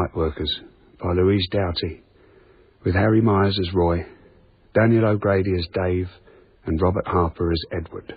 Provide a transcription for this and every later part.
Nightworkers by Louise Doughty, with Harry Myers as Roy, Daniel O'Grady as Dave, and Robert Harper as Edward.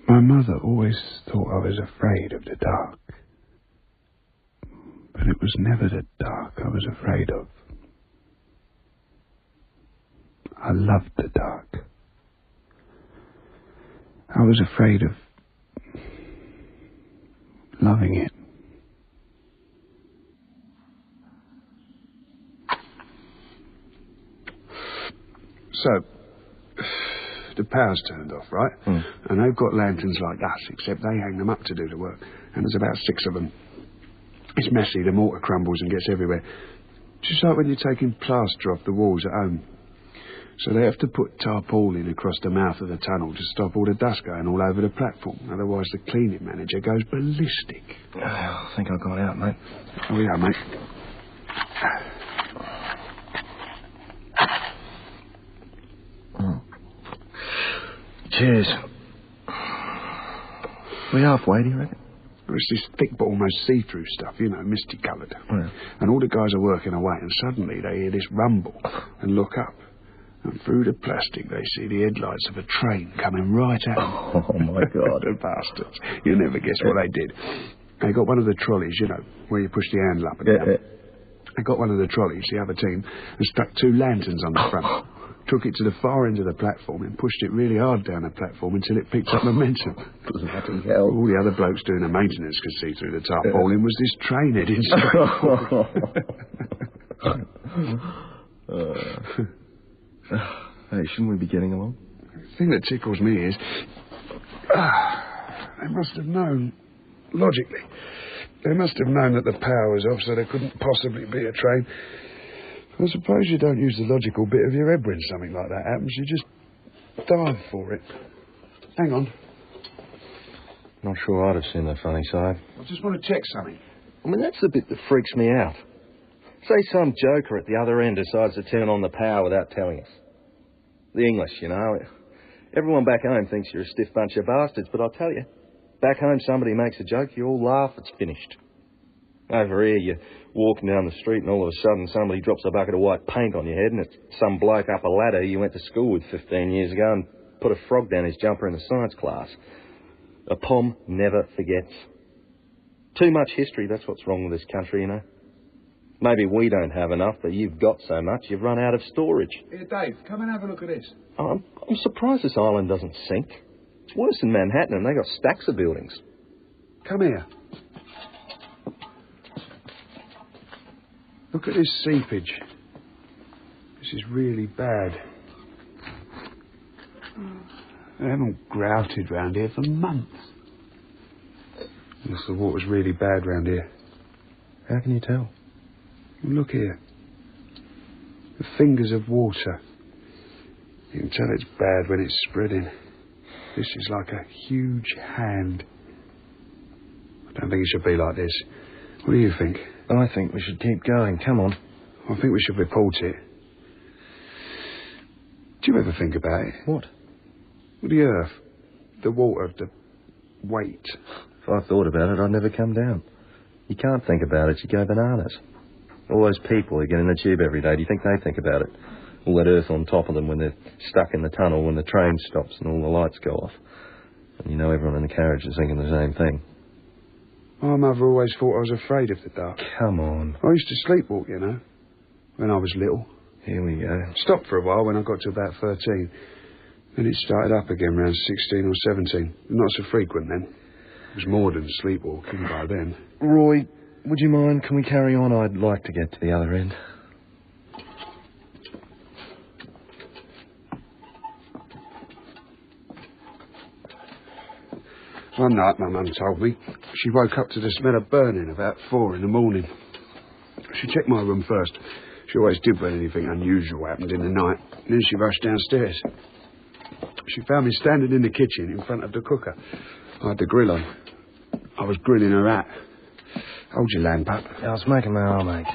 My mother always thought I was afraid of the dark. But it was never the dark I was afraid of. I loved the dark. I was afraid of loving it. So, the power's turned off, right? And they've got lanterns like us, except they hang them up to do the work. And there's about 6 of them. It's messy, the mortar crumbles and gets everywhere. Just like when you're taking plaster off the walls at home. So they have to put tarpaulin across the mouth of the tunnel to stop all the dust going all over the platform. Otherwise the cleaning manager goes ballistic. I think I've gone out, mate. Oh, yeah, mate. Cheers. We halfway, do you reckon? It's this thick but almost see-through stuff, you know, misty coloured. Yeah. And all the guys are working away, and suddenly they hear this rumble and look up. And through the plastic they see the headlights of a train coming right at them. Oh, my God. The bastards. You'll never guess what they did. They got one of the trolleys, you know, where you push the handle up and down. They got one of the trolleys, the other team, and stuck 2 lanterns on the front. Took it to the far end of the platform and pushed it really hard down the platform until it picked up momentum. Bloody hell. All the other blokes doing the maintenance could see through the tarpaulin was this train heading straight forward. Hey, shouldn't we be getting along? The thing that tickles me is... they must have known, logically. They must have known that the power was off, so there couldn't possibly be a train. I suppose you don't use the logical bit of your head when something like that happens. You just dive for it. Hang on. Not sure I'd have seen the funny side. I just want to check something. I mean, that's the bit that freaks me out. Say some joker at the other end decides to turn on the power without telling us. The English, you know. Everyone back home thinks you're a stiff bunch of bastards, but I'll tell you, back home somebody makes a joke, you all laugh, it's finished. Over here, you're walking down the street and all of a sudden somebody drops a bucket of white paint on your head and it's some bloke up a ladder you went to school with 15 years ago and put a frog down his jumper in the science class. A pom never forgets. Too much history, that's what's wrong with this country, you know. Maybe we don't have enough, but you've got so much you've run out of storage. Here, Dave, come and have a look at this. I'm surprised this island doesn't sink. It's worse than Manhattan and they got stacks of buildings. Come here. Look at this seepage. This is really bad. They haven't grouted round here for months. Unless the water's really bad round here. How can you tell? Well, look here. The fingers of water. You can tell it's bad when it's spreading. This is like a huge hand. I don't think it should be like this. What do you think? I think we should keep going. Come on. I think we should report it. Do you ever think about it? What? The earth, the water, the weight. If I thought about it, I'd never come down. You can't think about it, you go bananas. All those people who get in the tube every day, do you think they think about it? All that earth on top of them when they're stuck in the tunnel, when the train stops and all the lights go off. And you know everyone in the carriage is thinking the same thing. My mother always thought I was afraid of the dark. Come on. I used to sleepwalk, you know, when I was little. Here we go. Stopped for a while when I got to about 13. Then it started up again around 16 or 17. Not so frequent then. It was more than sleepwalking by then. Roy, Would you mind? Can we carry on? I'd like to get to the other end. One night, my mum told me, she woke up to the smell of burning about 4 in the morning. She checked my room first. She always did when anything unusual happened in the night. And then she rushed downstairs. She found me standing in the kitchen in front of the cooker. I had the grill on. I was grilling her out. Hold your lamp up. I was making my arm ache.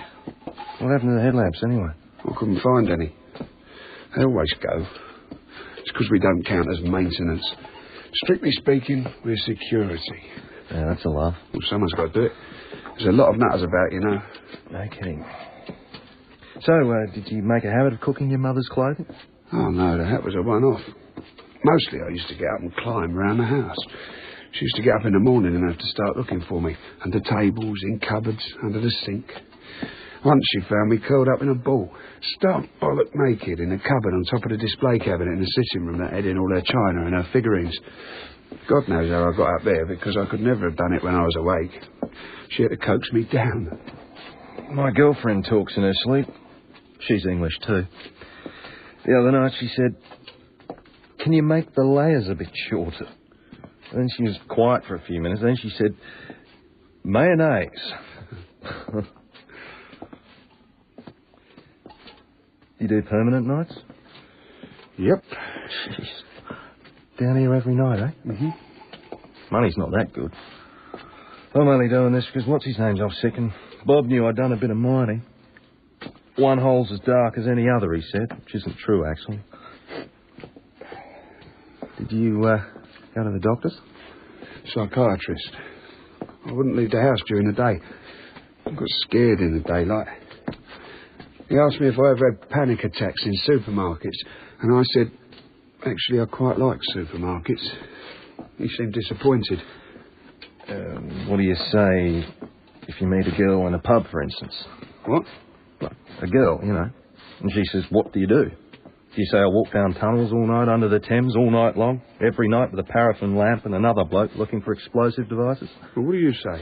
What happened to the headlamps, anyway? I couldn't find any. They always go. It's because we don't count as maintenance. Strictly speaking, we're security. Yeah, that's a laugh. Well, someone's got to do it. There's a lot of nutters about, you know. No kidding. So, did you make a habit of cooking your mother's clothing? Oh, no, that was a one-off. Mostly I used to get up and climb around the house. She used to get up in the morning and have to start looking for me. Under tables, in cupboards, under the sink. Once she found me curled up in a ball, stark bollock naked in a cupboard on top of the display cabinet in the sitting room that had in all her china and her figurines. God knows how I got up there, because I could never have done it when I was awake. She had to coax me down. My girlfriend talks in her sleep. She's English too. The other night she said, "Can you make the layers a bit shorter?" And then she was quiet for a few minutes. Then she said, "Mayonnaise." You do permanent nights? Yep. Jeez. Down here every night, eh? Mm-hmm. Money's not that good. I'm only doing this because what's-his-name's off sick, and Bob knew I'd done a bit of mining. One hole's as dark as any other, he said, which isn't true, actually. Did you go to the doctors? Psychiatrist. I wouldn't leave the house during the day. I got scared in the daylight. He asked me if I ever had panic attacks in supermarkets, and I said, actually, I quite like supermarkets. He seemed disappointed. What do you say if you meet a girl in a pub, for instance? What? Like, a girl, you know. And she says, "What do you do?" Do you say, "I walk down tunnels all night under the Thames all night long, every night with a paraffin lamp and another bloke looking for explosive devices"? Well, what do you say?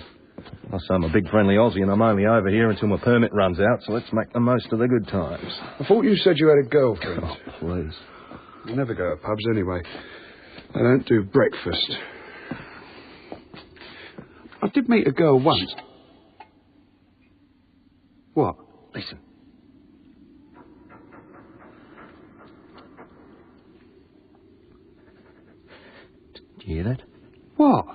I say I'm a big friendly Aussie and I'm only over here until my permit runs out, so let's make the most of the good times. I thought you said you had a girlfriend. Oh, please. I never go to pubs anyway. They don't do breakfast. I did meet a girl once. What? Listen. Did you hear that? What?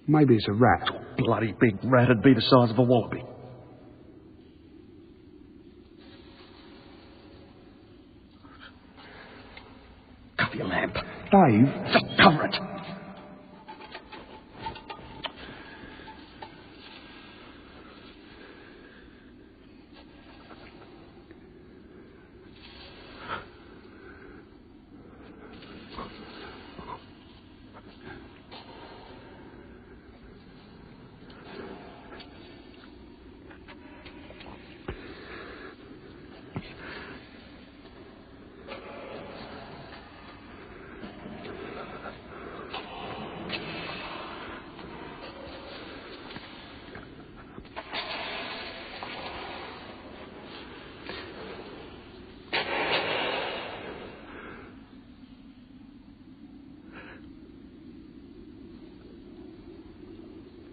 Maybe it's a rat. Bloody big rat would be the size of a wallaby. Cover your lamp. Dave? Just cover it.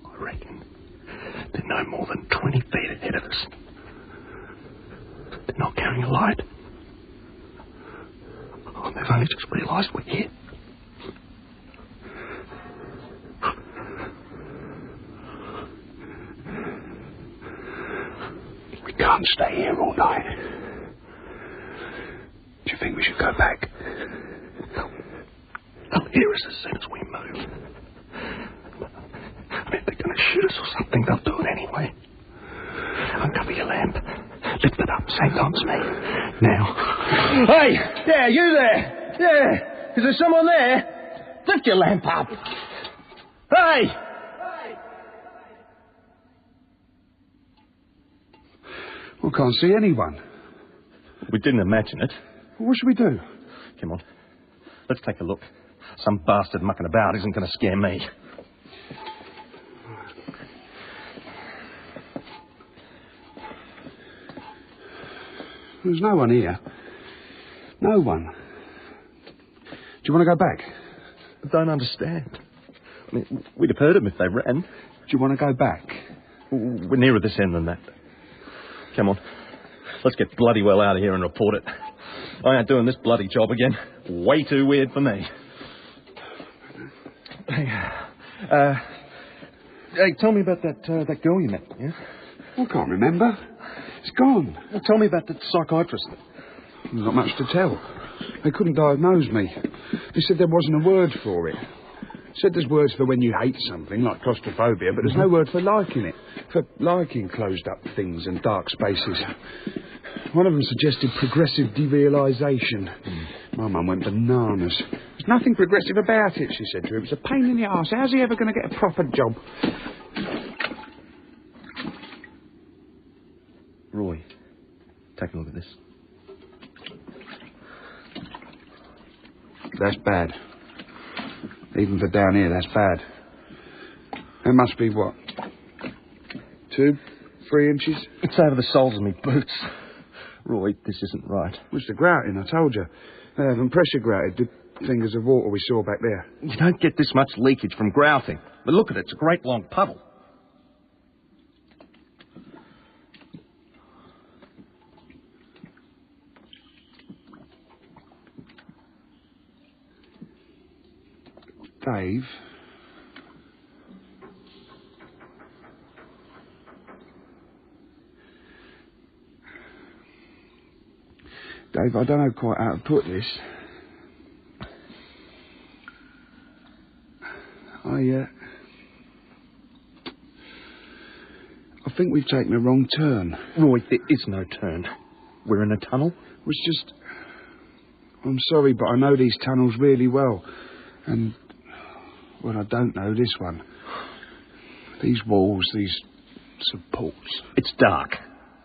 I reckon they're no more than 20 feet ahead of us. They're not carrying a light. Oh, they've only just realised we're here. We can't stay here all night. Do you think we should go back? They'll hear us as soon as we move. I mean, if they're going to shoot us or something, they'll do it anyway. Uncover your lamp. Lift it up. Same time as me. Now. Hey! Yeah, you there! Yeah! Is there someone there? Lift your lamp up. Hey! We can't see anyone. We didn't imagine it. What should we do? Come on. Let's take a look. Some bastard mucking about isn't going to scare me. There's no one here. No one. Do you want to go back? I don't understand. I mean, we'd have heard them if they ran. Do you want to go back? We're nearer this end than that. Come on. Let's get bloody well out of here and report it. I ain't doing this bloody job again. Way too weird for me. Hey, tell me about that girl you met, yeah? I can't remember. It's gone. Well, tell me about the psychiatrist. There's not much to tell. They couldn't diagnose me. They said there wasn't a word for it. Said there's words for when you hate something, like claustrophobia, but there's no word for liking it. For liking closed-up things and dark spaces. One of them suggested progressive derealisation. My mum went bananas. There's nothing progressive about it, she said to him. It's a pain in the arse. How's he ever going to get a proper job? Roy, take a look at this. That's bad. Even for down here, that's bad. It must be, what, 2, 3 inches? It's over the soles of my boots. Roy, this isn't right. It's the grouting, I told you. They haven't pressure grouted the fingers of water we saw back there. You don't get this much leakage from grouting. But look at it, it's a great long puddle. Dave? Dave, I don't know quite how to put this. I think we've taken a wrong turn. Roy, there is no turn. We're in a tunnel. It's just... I'm sorry, but I know these tunnels really well. And... well, I don't know this one. These walls, these supports. It's dark,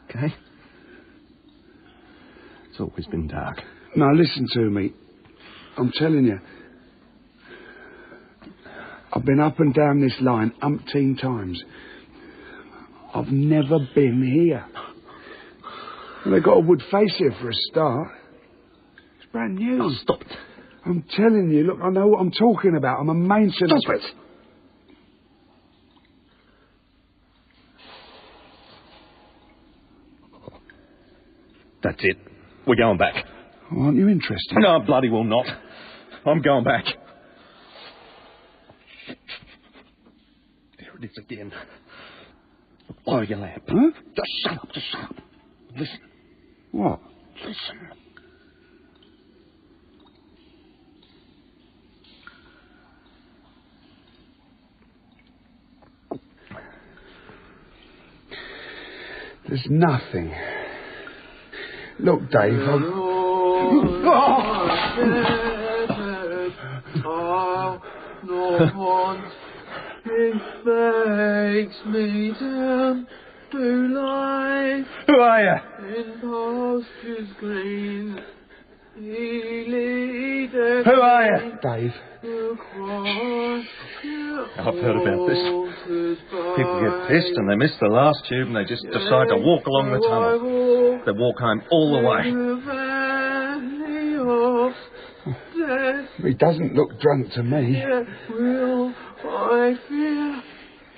okay? It's always been dark. Now, listen to me. I'm telling you. I've been up and down this line umpteen times. I've never been here. And they've got a wood face here for a start. It's brand new. Oh, stop it. I'm telling you, look, I know what I'm talking about. I'm a maintenance... Stop it! That's it. We're going back. Oh, aren't you interested? No, I bloody well not. I'm going back. There it is again. Blow your lamp. Huh? Just shut up, just shut up. Listen. What? Listen. There's nothing. Look, Dave, It makes me turn to life. Who are you? In pastures green, he leadeth. Who are you? Dave. I've heard about this. People get pissed and they miss the last tube and they just decide to walk along the tunnel. They walk home all the way. He doesn't look drunk to me. Will I fear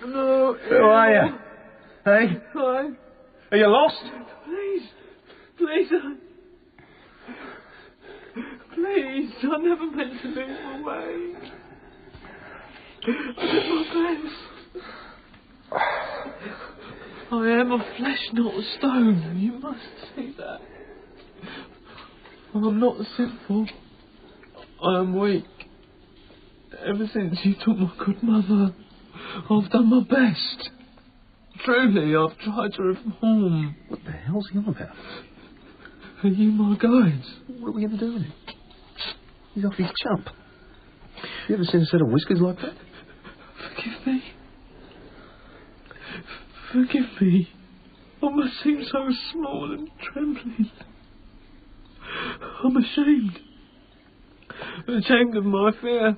no Who are you? Hey? Are you lost? Please, I never meant to move away. I did my best. I am of flesh, not of stone. You must see that. I'm not sinful. I am weak. Ever since you took my good mother, I've done my best. Truly, I've tried to reform. What the hell's he on about? Are you my guide? What are we going to do with him? He's off his chump. You ever seen a set of whiskers like that? Forgive me. Forgive me. I must seem so small and trembling. I'm ashamed. Ashamed of my fear.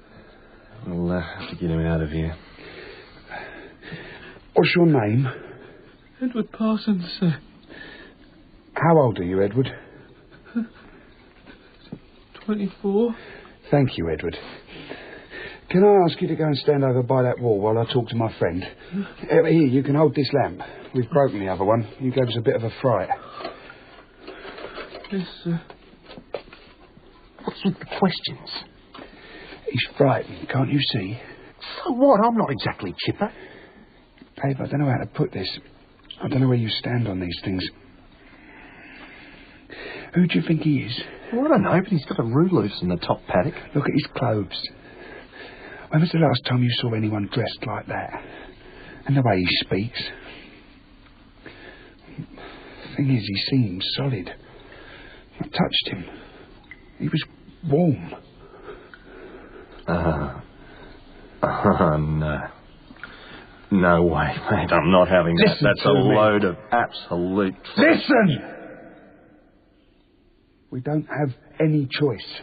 We'll have to get him out of here. What's your name? Edward Parsons, sir. How old are you, Edward? 24. Thank you, Edward. Can I ask you to go and stand over by that wall while I talk to my friend? Here, you can hold this lamp. We've broken the other one. You gave us a bit of a fright. Yes, sir. What's with the questions? He's frightened, can't you see? So what? I'm not exactly chipper. Babe, I don't know how to put this. I don't know where you stand on these things. Who do you think he is? Well, I don't know, but he's got a roo loose in the top paddock. Look at his clothes. When was the last time you saw anyone dressed like that? And the way he speaks. The thing is, he seems solid. I touched him. He was warm. No. No way, mate. I'm not having that. Listen That's to a me. load of absolute... Listen! We don't have any choice.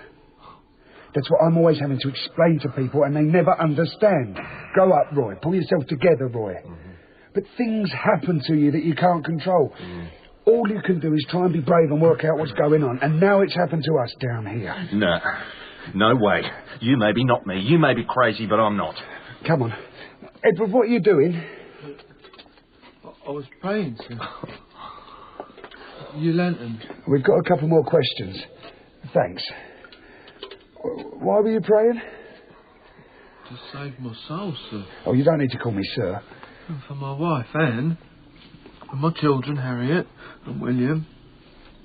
That's what I'm always having to explain to people, and they never understand. Grow up, Roy. Pull yourself together, Roy. Mm-hmm. But things happen to you that you can't control. Mm. All you can do is try and be brave and work out what's going on. And now it's happened to us down here. No. No way. You may be, not me. You may be crazy, but I'm not. Come on. Edward, what are you doing? I was praying, sir. Your lantern. We've got a couple more questions. Thanks. Why were you praying? To save my soul, sir. Oh, you don't need to call me sir. And for my wife, Anne. For my children, Harriet and William.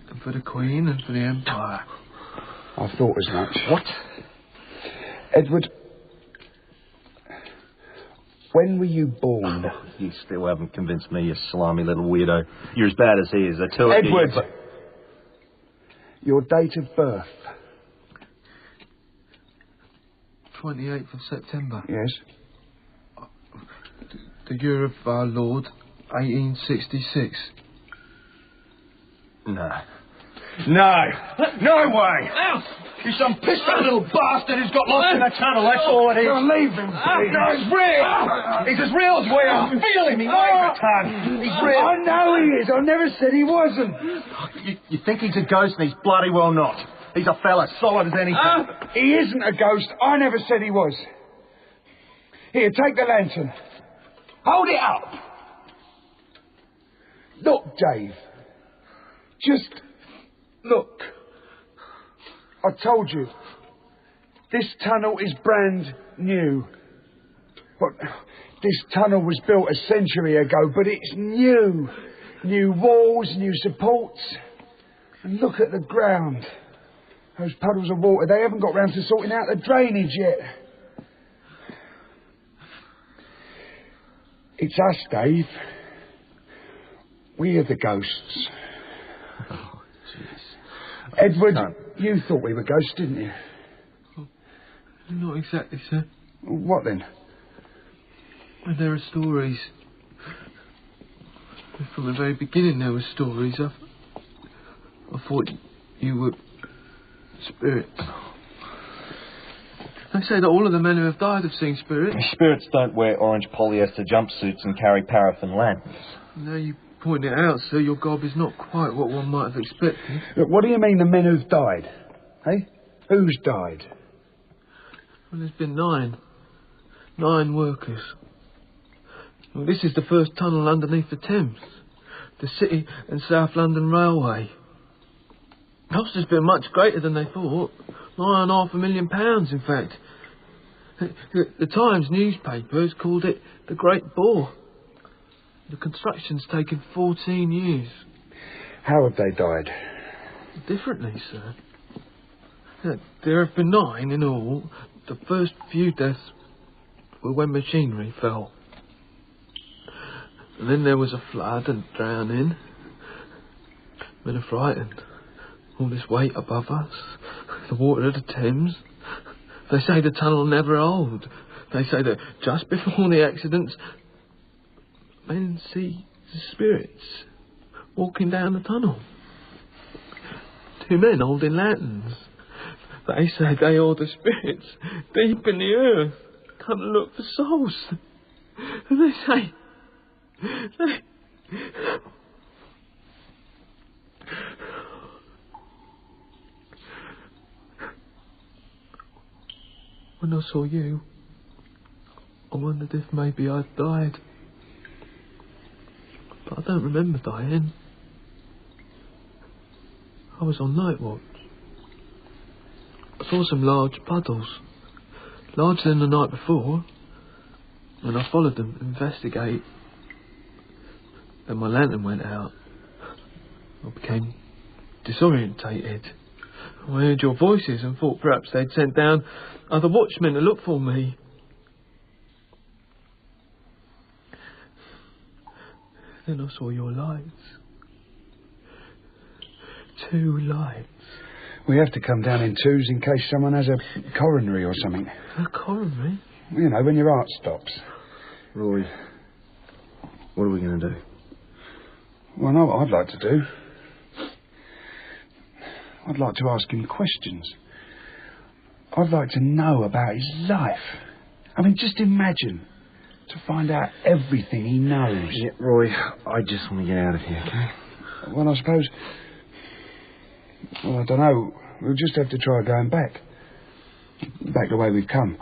And for the Queen and for the Empire. I thought as much. What? Edward, when were you born? Oh, you still haven't convinced me, you slimy little weirdo. You're as bad as he is. I tell you. Edward! Your date of birth? 28th of September. Yes. The year of our Lord, 1866. No. No! No way! He's some pissed off little bastard who's got lost in a tunnel, that's all it is. Now leave him, please. No, he's real! He's as real as we are. Feel him, he weighs a ton. He's real. I know he is. I never said he wasn't. You think he's a ghost and he's bloody well not. He's a fella, solid as anything. He isn't a ghost. I never said he was. Here, take the lantern. Hold it up. Look, Dave. Just look. I told you. This tunnel is brand new. But this tunnel was built a century ago, but it's new. New walls, new supports. And look at the ground. Those puddles of water, they haven't got round to sorting out the drainage yet. It's us, Dave. We're the ghosts. Oh, jeez. Edward, you thought we were ghosts, didn't you? Not exactly, sir. What then? And there are stories. From the very beginning there were stories. I thought you were spirits. They say that all of the men who have died have seen spirits. Spirits don't wear orange polyester jumpsuits and carry paraffin lanterns. Now you point it out, sir, your gob is not quite what one might have expected. Look, what do you mean the men who've died? Hey? Who's died? Well, there's been 9 workers. Well, this is the first tunnel underneath the Thames. The City and South London Railway. The cost has been much greater than they thought. £9.5 million, in fact. The Times newspaper has called it the Great Bore. The construction's taken 14 years. How have they died? Differently, sir. There have been 9 in all. The first few deaths were when machinery fell. And then there was a flood and drowning. Men are frightened. All this weight above us. The water of the Thames. They say the tunnel never hold. They say that just before the accidents, men see the spirits walking down the tunnel. 2 men holding lanterns. They say they are the spirits deep in the earth, come to look for souls. And they say... When I saw you, I wondered if maybe I'd died. But I don't remember dying. I was on night watch. I saw some large puddles, larger than the night before, and I followed them to investigate. Then my lantern went out. I became disorientated. I heard your voices and thought perhaps they'd sent down other watchmen to look for me. Then I saw your lights. 2 lights. We have to come down in twos in case someone has a coronary or something. A coronary? You know, when your heart stops. Roy, what are we going to do? Well, I know what I'd like to do. I'd like to ask him questions. I'd like to know about his life. I mean, just imagine to find out everything he knows. Yeah, Roy, I just want to get out of here, okay? Well, I suppose... Well, I don't know. We'll just have to try going back. Back the way we've come.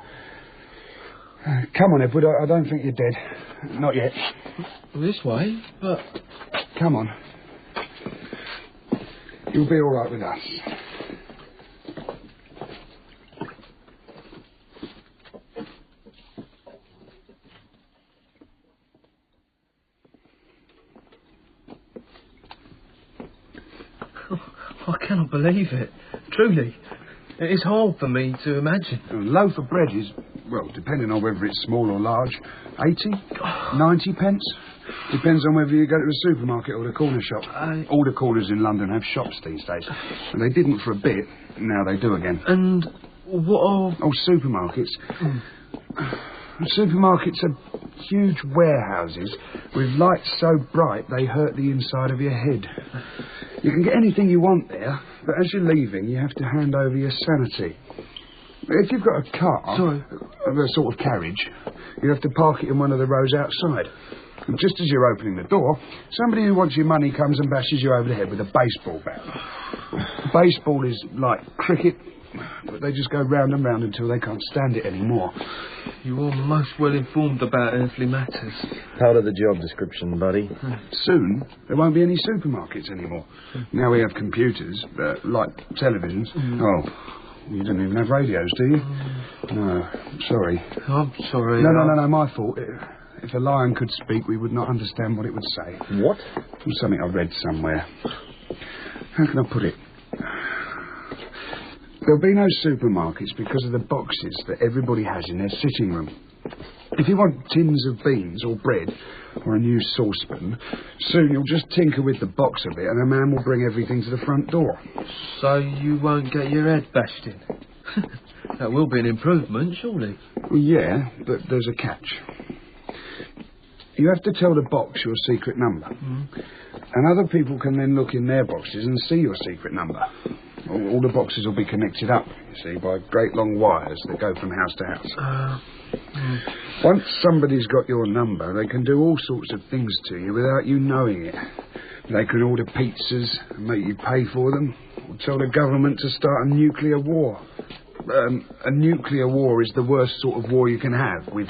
Come on, Edward. I don't think you're dead. Not yet. This way? But... Come on. You'll be all right with us. I cannot believe it. Truly. It is hard for me to imagine. A loaf of bread is, well, depending on whether it's small or large, 80, 90 pence. Depends on whether you go to a supermarket or the corner shop. All the corners in London have shops these days. And they didn't for a bit, now they do again. And what are... Oh, supermarkets. Supermarkets are huge warehouses with lights so bright they hurt the inside of your head. You can get anything you want there, but as you're leaving, you have to hand over your sanity. If you've got a car, a sort of carriage, you have to park it in one of the rows outside. And just as you're opening the door, somebody who wants your money comes and bashes you over the head with a baseball bat. Baseball is like cricket, but they just go round and round until they can't stand it anymore. You are most well informed about earthly matters. Part of the job description, buddy. Soon, there won't be any supermarkets anymore. Now we have computers, like televisions. Oh, you don't even have radios, do you? No, sorry. I'm sorry. No, my fault. If a lion could speak, we would not understand what it would say. What? It was something I read somewhere. How can I put it? There'll be no supermarkets because of the boxes that everybody has in their sitting room. If you want tins of beans or bread or a new saucepan, soon you'll just tinker with the box a bit and a man will bring everything to the front door. So you won't get your head bashed in? That will be an improvement, surely. Well, yeah, but there's a catch. You have to tell the box your secret number. And other people can then look in their boxes and see your secret number. All the boxes will be connected up, you see, by great long wires that go from house to house. Once somebody's got your number, they can do all sorts of things to you without you knowing it. They can order pizzas and make you pay for them, or tell the government to start a nuclear war. A nuclear war is the worst sort of war you can have, with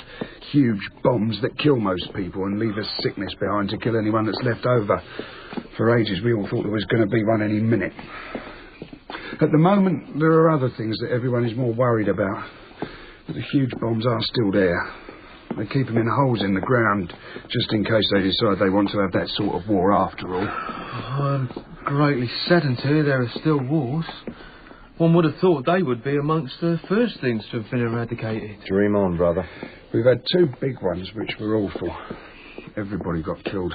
huge bombs that kill most people and leave a sickness behind to kill anyone that's left over. For ages, we all thought there was going to be one any minute. At the moment, there are other things that everyone is more worried about. But the huge bombs are still there. They keep them in holes in the ground, just in case they decide they want to have that sort of war after all. I'm greatly saddened to hear there are still wars. One would have thought they would be amongst the first things to have been eradicated. Dream on, brother. We've had 2 big ones which were awful. Everybody got killed.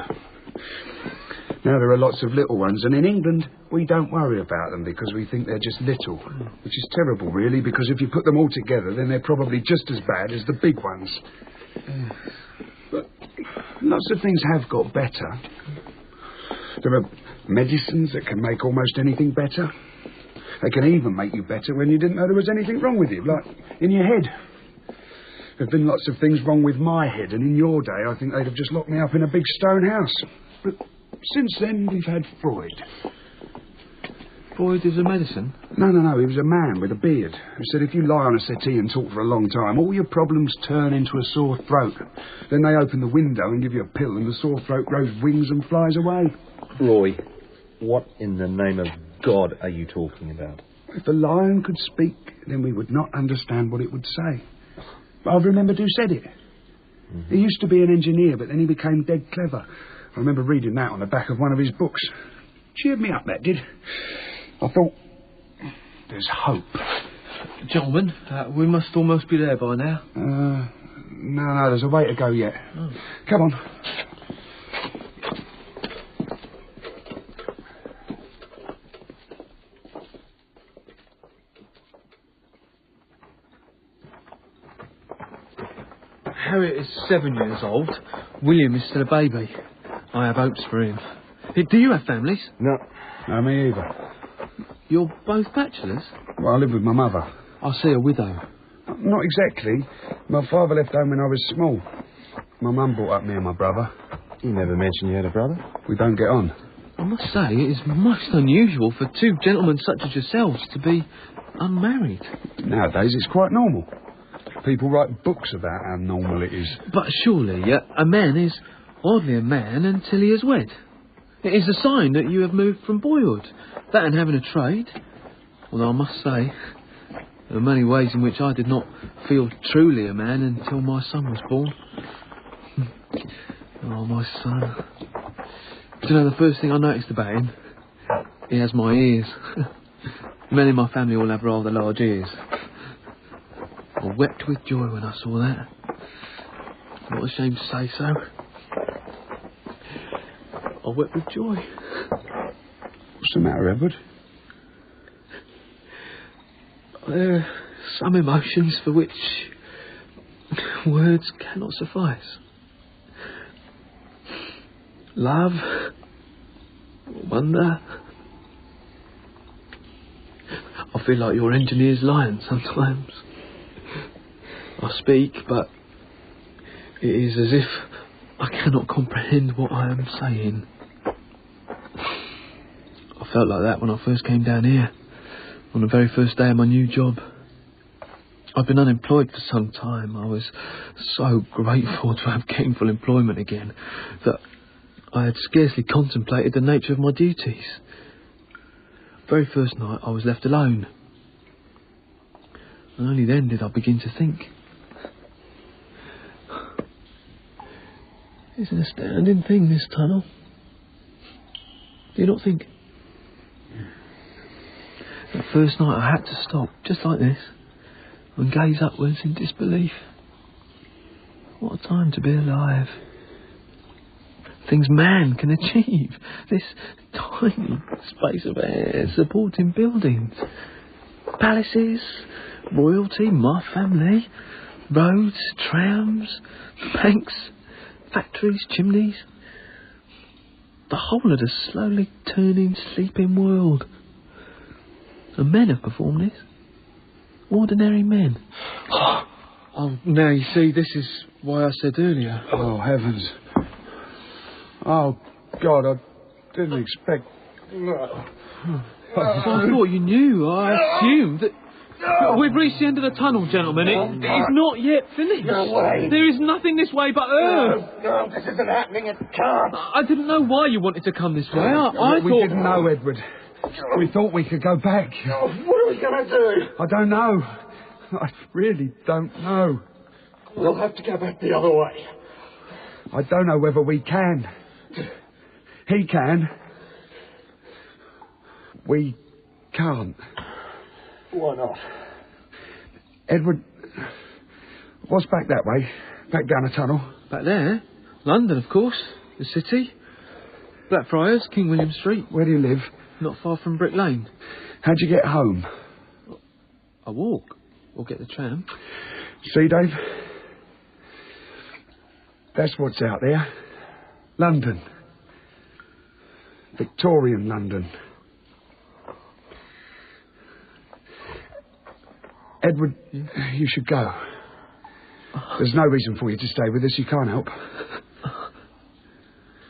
Now there are lots of little ones, and in England we don't worry about them because we think they're just little, which is terrible, really, because if you put them all together, then they're probably just as bad as the big ones. But lots of things have got better. There are medicines that can make almost anything better. They can even make you better when you didn't know there was anything wrong with you, like in your head. There have been lots of things wrong with my head, and in your day I think they'd have just locked me up in a big stone house. But since then we've had Freud. Freud is a medicine? No, he was a man with a beard who said if you lie on a settee and talk for a long time, all your problems turn into a sore throat. Then they open the window and give you a pill, and the sore throat grows wings and flies away. Roy, what in the name of God are you talking about? If the lion could speak, then we would not understand what it would say. But I remembered who said it. Mm-hmm. He used to be an engineer, but then he became dead clever. I remember reading that on the back of one of his books. Cheered me up, that did. I thought, there's hope. Gentlemen, we must almost be there by now. No, there's a way to go yet. Oh. Come on. Harriet is 7 years old. William is still a baby. I have hopes for him. Do you have families? No, me either. You're both bachelors? Well, I live with my mother. I see, a widow. Not exactly. My father left home when I was small. My mum brought up me and my brother. You never mentioned you had a brother? We don't get on. I must say, it is most unusual for two gentlemen such as yourselves to be unmarried. Nowadays, it's quite normal. People write books about how normal it is. But surely a man is hardly a man until he is wed. It is a sign that you have moved from boyhood. That and having a trade. Although I must say, there are many ways in which I did not feel truly a man until my son was born. Oh, my son. Do you know the first thing I noticed about him? He has my ears. Men in my family all have rather large ears. I wept with joy when I saw that. I'm not ashamed to say so. I wept with joy. What's the matter, Edward? There are some emotions for which words cannot suffice. Love, wonder. I feel like your engineer's lion sometimes. I speak, but it is as if I cannot comprehend what I am saying. I felt like that when I first came down here, on the very first day of my new job. I'd been unemployed for some time. I was so grateful to have gainful employment again that I had scarcely contemplated the nature of my duties. Very first night I was left alone. And only then did I begin to think. It's an astounding thing, this tunnel. Do you not think? That first night I had to stop, just like this, and gaze upwards in disbelief. What a time to be alive. Things man can achieve. This tiny space of air supporting buildings. Palaces, royalty, my family, roads, trams, banks, factories, chimneys. The whole of the slowly turning, sleeping world. And men have performed this. Ordinary men. Oh, now you see, this is why I said earlier. Oh, heavens. Oh, God, I didn't expect... I thought you knew. I assumed that... We've reached the end of the tunnel, gentlemen. It is not yet finished. No way. There is nothing this way but earth. No, this isn't happening. It can't. I didn't know why you wanted to come this way. I thought... We didn't know, Edward. We thought we could go back. Oh, what are we going to do? I don't know. I really don't know. We'll have to go back the other way. I don't know whether we can. He can. We can't. Why not? Edward, what's back that way? Back down the tunnel? Back there? London, of course. The city. Blackfriars, King William Street. Where do you live? Not far from Brick Lane. How'd you get home? I walk. Or get the tram. See, Dave? That's what's out there. London. Victorian London. Edward, you should go. There's no reason for you to stay with us. You can't help.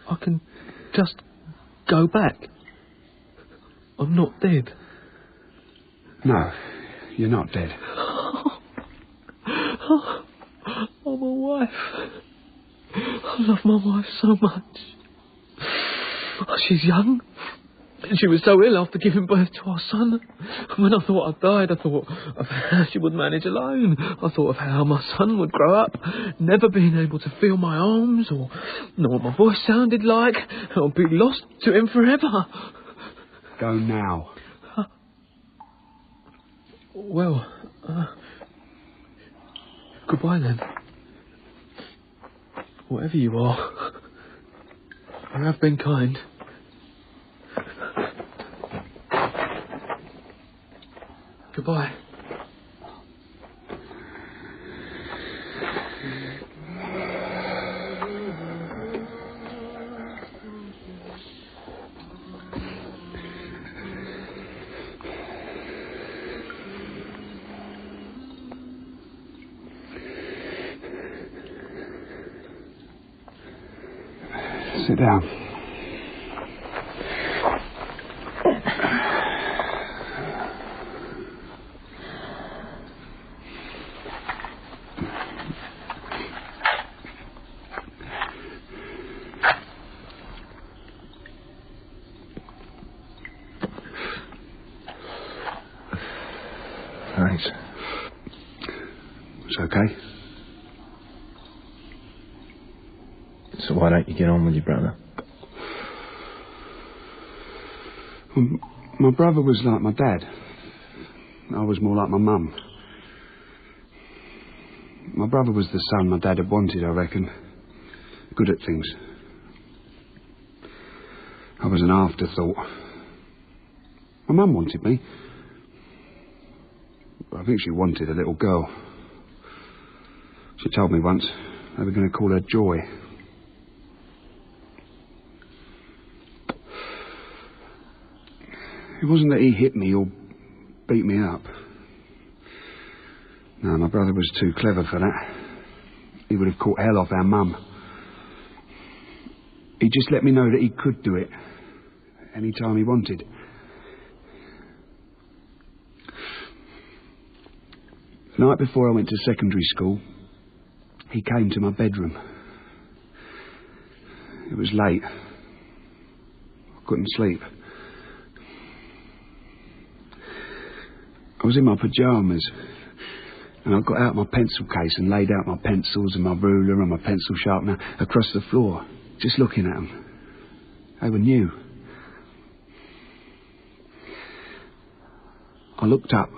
I can just go back. I'm not dead. No, you're not dead. I'm a wife. I love my wife so much. She's young. She was so ill after giving birth to our son. When I thought I died, I thought of how she would manage alone. I thought of how my son would grow up, never being able to feel my arms or know what my voice sounded like. I'll be lost to him forever. Go now. Well, goodbye then. Whatever you are, you have been kind. Goodbye. Sit down. Thanks. It's okay. So why don't you get on with your brother? My brother was like my dad. I was more like my mum. My brother was the son my dad had wanted, I reckon. Good at things. I was an afterthought. My mum wanted me. I think she wanted a little girl. She told me once they were going to call her Joy. It wasn't that he hit me or beat me up. No, my brother was too clever for that. He would have caught hell off our mum. He just let me know that he could do it any time he wanted. The night before I went to secondary school, he came to my bedroom. It was late. I couldn't sleep. I was in my pyjamas, and I got out my pencil case and laid out my pencils and my ruler and my pencil sharpener across the floor, just looking at them. They were new. I looked up,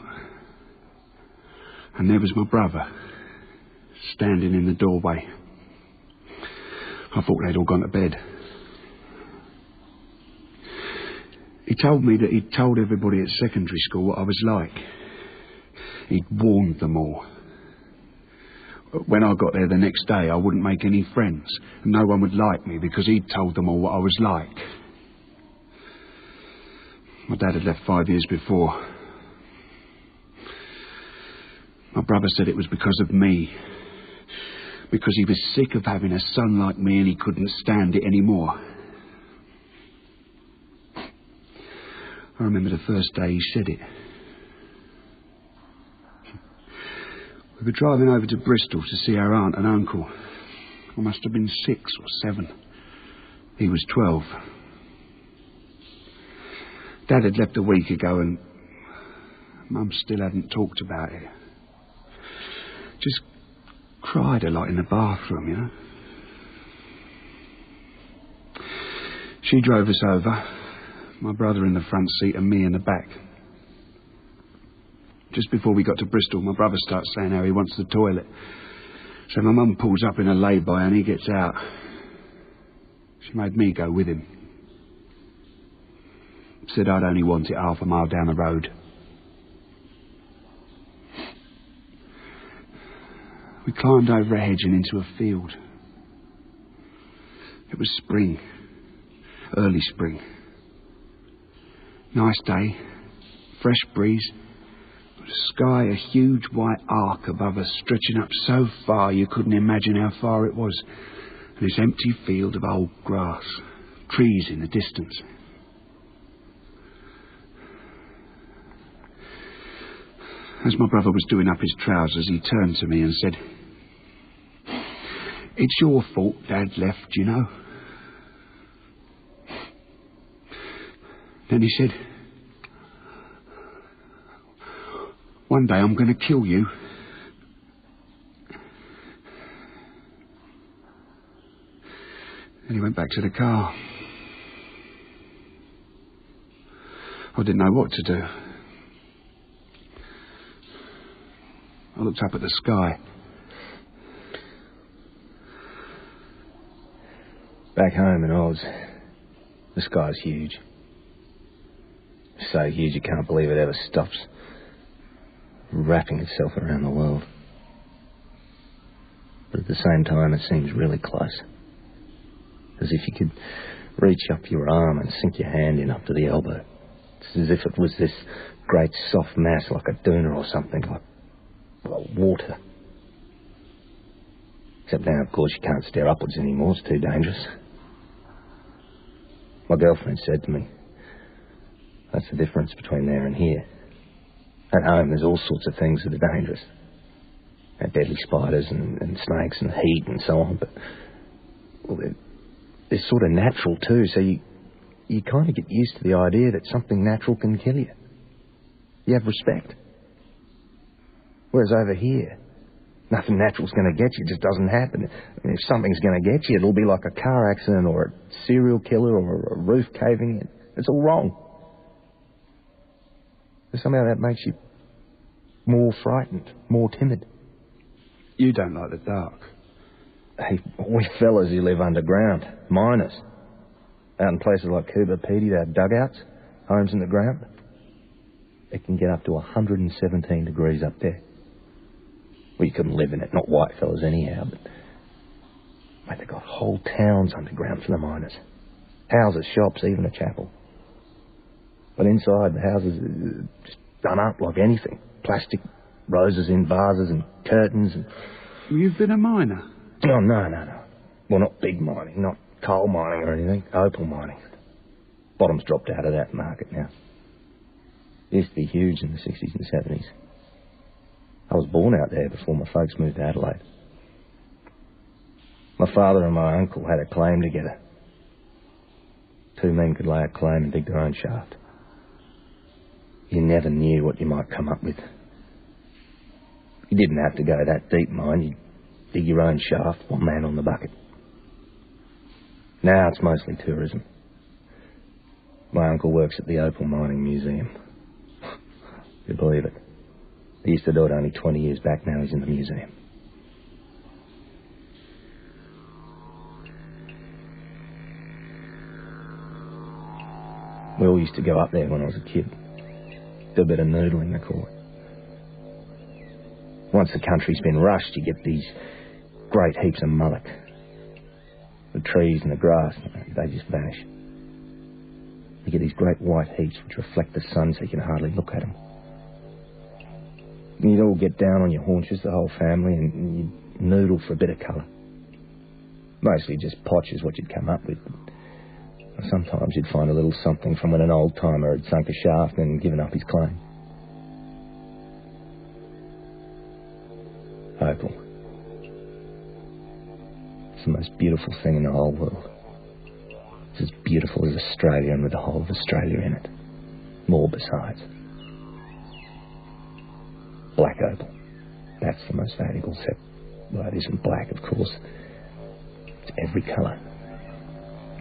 and there was my brother, standing in the doorway. I thought they'd all gone to bed. He told me that he'd told everybody at secondary school what I was like. He'd warned them all. When I got there the next day, I wouldn't make any friends, and no one would like me because he'd told them all what I was like. My dad had left 5 years before. My brother said it was because of me. Because he was sick of having a son like me and he couldn't stand it anymore. I remember the first day he said it. We were driving over to Bristol to see our aunt and uncle. I must have been 6 or 7. He was 12. Dad had left a week ago and Mum still hadn't talked about it. Just cried a lot in the bathroom, you know. She drove us over, my brother in the front seat and me in the back. Just before we got to Bristol, my brother starts saying how he wants the toilet. So my mum pulls up in a lay-by and he gets out. She made me go with him. Said I'd only want it half a mile down the road. We climbed over a hedge and into a field. It was spring. Early spring. Nice day. Fresh breeze. The sky a huge white arc above us, stretching up so far you couldn't imagine how far it was. And this empty field of old grass. Trees in the distance. As my brother was doing up his trousers, he turned to me and said, "It's your fault Dad left, you know." Then he said, "One day I'm going to kill you." And he went back to the car. I didn't know what to do. I looked up at the sky. Back home in Oz, the sky's huge. So huge you can't believe it ever stops, wrapping itself around the world. But at the same time, it seems really close. As if you could reach up your arm and sink your hand in up to the elbow. It's as if it was this great soft mass like a doona or something, like water. Except now, of course, you can't stare upwards anymore. It's too dangerous. My girlfriend said to me, "That's the difference between there and here. At home, there's all sorts of things that are dangerous. Deadly spiders and snakes and heat and so on, but they're sort of natural too, so you kind of get used to the idea that something natural can kill you. You have respect. Whereas over here, nothing natural's going to get you. It just doesn't happen. And if something's going to get you, it'll be like a car accident or a serial killer or a roof caving in. It's all wrong. And somehow that makes you more frightened, more timid. You don't like the dark. Hey, we fellas who live underground, miners, out in places like Cooper Pedy, they have dugouts, homes in the ground. It can get up to 117 degrees up there. Well, you couldn't live in it, not white fellas anyhow, but mate, they've got whole towns underground for the miners. Houses, shops, even a chapel. But inside, the houses are just done up like anything. Plastic roses in vases and curtains and... You've been a miner? Oh, no. Well, not big mining, not coal mining or anything. Opal mining. Bottom's dropped out of that market now. It used to be huge in the 60s and 70s. I was born out there before my folks moved to Adelaide. My father and my uncle had a claim together. Two men could lay a claim and dig their own shaft. You never knew what you might come up with. You didn't have to go that deep, mind. You'd dig your own shaft, one man on the bucket. Now it's mostly tourism. My uncle works at the Opal Mining Museum. You believe it? He used to do it only 20 years back. Now he's in the museum. We all used to go up there when I was a kid. Do a bit of noodling, they call it. Once the country's been rushed, you get these great heaps of mullock. The trees and the grass, they just vanish. You get these great white heaps which reflect the sun so you can hardly look at them. And you'd all get down on your haunches, the whole family, and you'd noodle for a bit of colour. Mostly just potch is what you'd come up with. Sometimes you'd find a little something from when an old-timer had sunk a shaft and given up his claim. Opal. It's the most beautiful thing in the whole world. It's as beautiful as Australia and with the whole of Australia in it. More besides. Black opal. That's the most valuable set. Well, it isn't black, of course. It's every colour.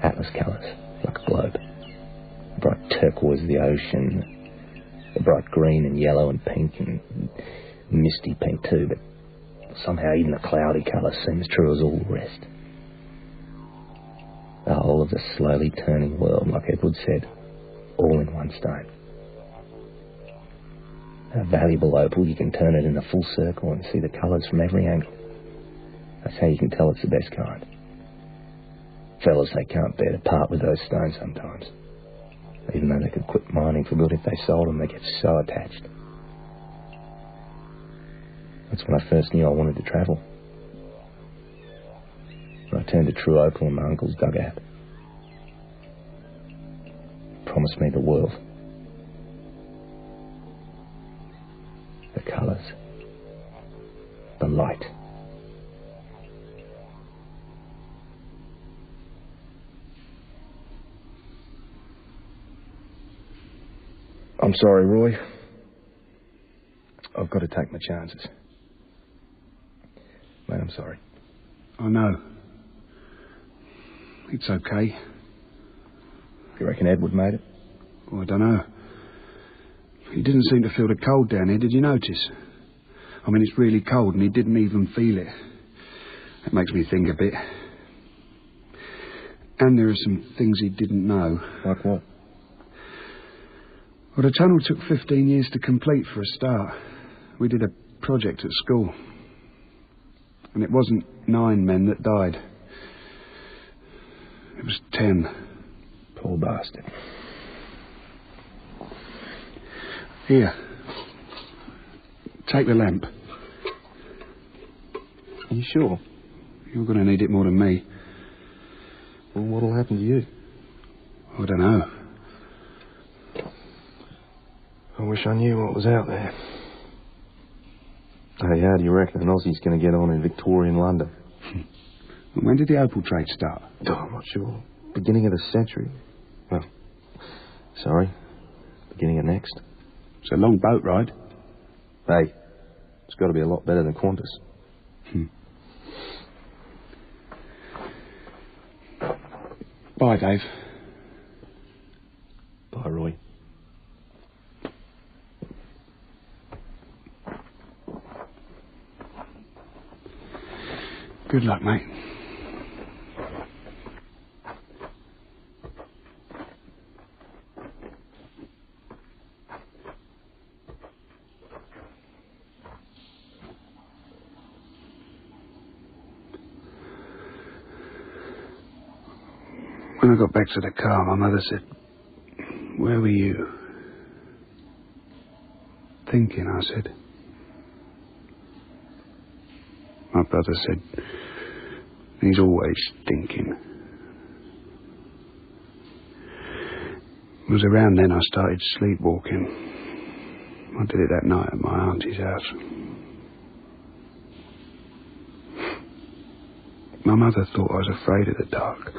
Atlas colours, like a globe. The bright turquoise of the ocean. The bright green and yellow and pink and misty pink too, but somehow even the cloudy colour seems true as all the rest. The whole of the slowly turning world, like Edward said, all in one stone. A valuable opal, you can turn it in a full circle and see the colours from every angle. That's how you can tell it's the best kind. Fellas, they can't bear to part with those stones sometimes. Even though they could quit mining for good if they sold them, they get so attached. That's when I first knew I wanted to travel. I turned a true opal in my uncle's dugout. Promised me the world. The colours. The light. I'm sorry, Roy. I've got to take my chances. Mate, I'm sorry. I know. It's okay. You reckon Edward made it? Oh, I don't know. He didn't seem to feel the cold down here, did you notice? I mean, it's really cold and he didn't even feel it. That makes me think a bit. And there are some things he didn't know. Like what? Well, the tunnel took 15 years to complete for a start. We did a project at school. And it wasn't 9 men that died. It was 10. Poor bastard. Here. Take the lamp. Are you sure? You're going to need it more than me. Well, what'll happen to you? I don't know. I wish I knew what was out there. Hey, how do you reckon an Aussie's going to get on in Victorian London? When did the opal trade start? Oh, I'm not sure. Beginning of the century. Well, sorry. Beginning of next. It's a long boat ride. Hey, it's got to be a lot better than Qantas. Bye, Dave. Bye, Roy. Good luck, mate. When I got back to the car, my mother said, "Where were you?" Thinking, I said. My brother said, "He's always thinking." It was around then I started sleepwalking. I did it that night at my auntie's house. My mother thought I was afraid of the dark,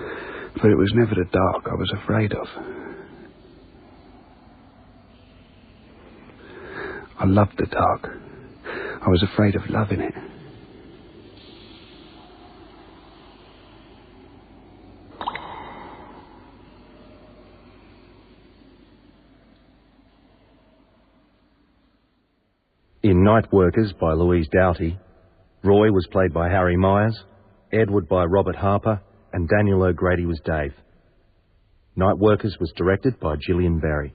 but it was never the dark I was afraid of. I loved the dark. I was afraid of loving it. In Nightworkers by Louise Doughty, Roy was played by Harry Myers, Edward by Robert Harper, and Daniel O'Grady was Dave. Nightworkers was directed by Gillian Barry.